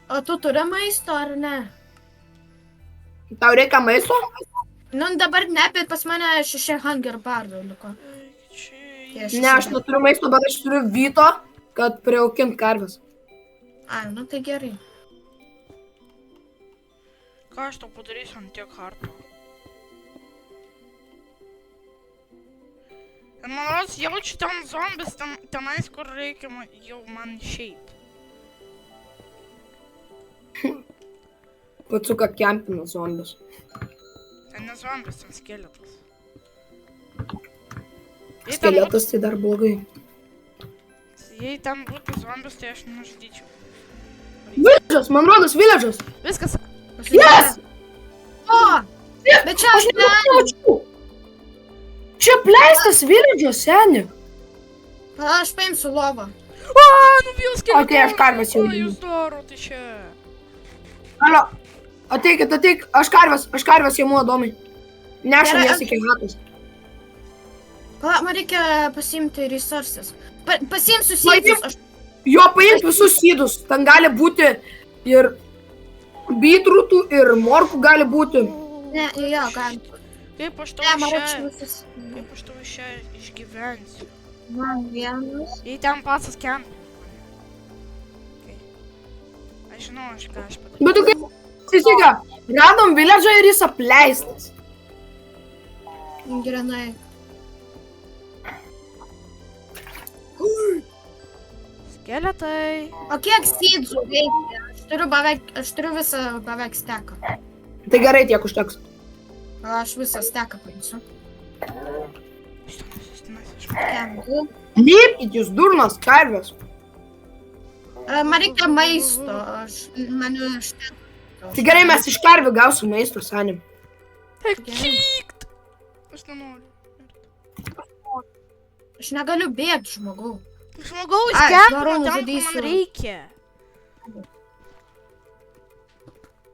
O tu turi maisto ar ne? Tau reikia maisto? Nu, dabar ne, bet pas mane 6 hunger bardų liko. Ne, aš neturiu maisto, bet aš turiu vyto, kad priaukint karves. Ai, nu tai gerai. Ką aš tau padarysiu ant tiek harto? Ir man rodos, jaučiu ten zombis tenais, kur reikia jau man išeit. Pacuka kempina zombis. Ten ne zombis, ten skeletas. Skeletas tai dar blogai. Jei ten būtų zombis, tai aš nužudyčiau. Village'as, man rodos, village'as. Viskas. Yes! O! Bet čia Aš nemačiau. Čia pleistas village'as, seni. Aš paimsiu lovą. O, nubijau skeletas. Okei, aš karves jau Ką imu. jūs darote čia? Alio, ateik, aš karves jėmu Adomai. Nešam jas iki hatos. Pala, man reikia pasiimti resursus. Pasiimsiu sėdus. Jo, paimk visus sydus. Ten gali būti ir beetrootų, ir morkų gali būti. Ne, jo, gali. Kaip aš Ne, man tau reikia iš čia... visus. Kaip aš tau iš čia išgyvensiu? Man vienas. Jei ten pasas kempinė. Aš žinau, ką aš padariau. Bet tu kaip, Sisiga, radom village'ą ir jis apleistas. Gerai. Skeletai. O kiek sėdų reikia? Aš turiu visą beveik steką. Tai gerai, tiek užteks. Aš visą steką paimsiu. Lipkit jūs durnas karves. Man reikia maisto. Man užtenka. Tai gerai, mes iš karvių gausim maisto, senim. Kykt. Aš nenoriu. Aš negaliu bėgti, žmogau. Žmogaus Ai, kempinio varau ten, kur nužudysiu. man reikia.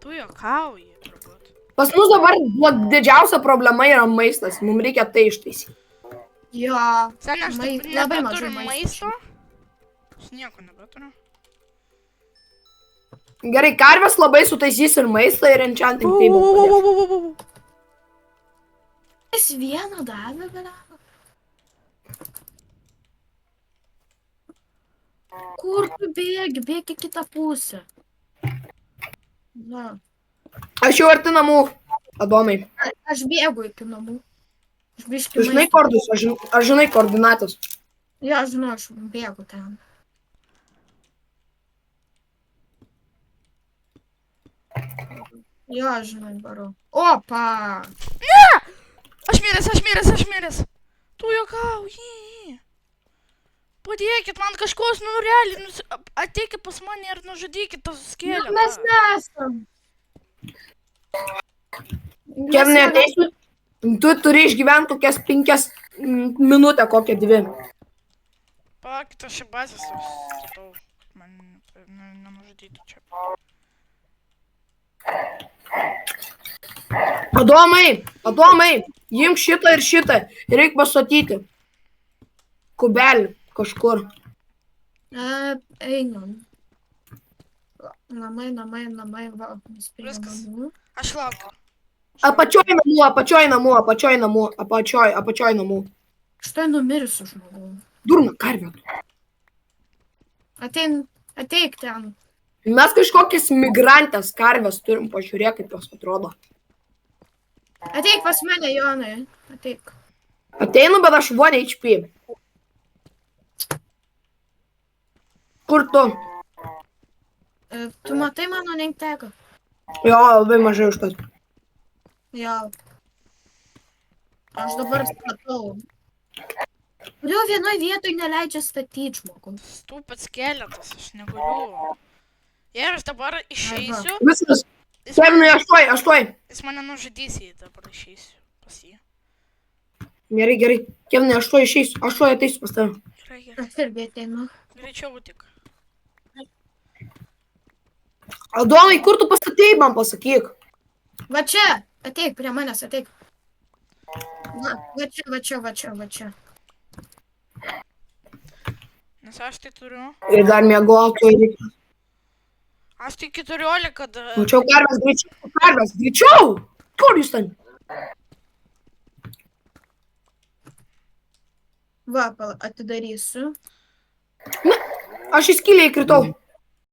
Tu juokauji, turbūt. Pas mus dabar didžiausia problema yra maistas. Mums reikia tai ištaisyti. Jo. Seniai, aš taip Labai nebeturiu mažai maisto. Aš nieko nebeturiu. Gerai, karvės labai sutaisys ir maistą, ir enchanting table. Jis vieną davė, galavo. Kur tu bėgi? Bėgi kitą pusę. Na. Aš jau arti namų, Adomai. Aš bėgu iki namų. Aš biškiu Tu žinai kordus, aš žinai koordinatus. Jo, žinau, aš bėgu ten. Jo, žinai, varau. Opa! Aš miręs. Tu juokauji. Padėkit man kažkos, nu realiai, ateikit pas mane ir nužudykit tas skėlę. Mes nesam. Kevne, ateisiu. Tu turi išgyventi kokias 5 minutę, kokią 2. Pakit, aš į bazę statau, kad man nenužudytų čia. Adomai, imk šitą ir šitą. Reikia pastatyti. Kubelį kažkur. Einam. Namai, va. Viskas. Aš laukiu. Apačioj namų. Štai numirsiu žmogau. Durna karvė. Ateik ten. Mes kažkokias migrantės karvės turim, pažiūrėk, kaip jos atrodo. Ateik pas mane, Jonai. Ateik. Ateinu, bet aš 1 HP. Kur tu? Tu matai mano neintego? Jo, labai mažai už tas. Jo. Aš dabar statau. Kodėl vienoj vietoj neleidžia statyti žmogų? Stūpats skeletas, aš negaliu. Ir aš dabar išeisiu. Viskas. Kevinai, aš tuoj. Jis mane nužudys, jei dabar išeisiu pas jį. Gerai. Kevinai, aš tuoj išeisiu. Aš tuoj ateisiu pas tave. Gerai. Aš irgi ateinu. Greičiau tik. Adomai, kur tu pastatėjai, man pasakyk. Va čia. Ateik prie manęs, ateik. Va čia. Nes aš tai turiu. Ir dar miegotų ir... Aš tik 14, kad... Mačiau karvės, greičiau! Kur jūs ten? Va, atidarysiu. Aš į skylę įkritau.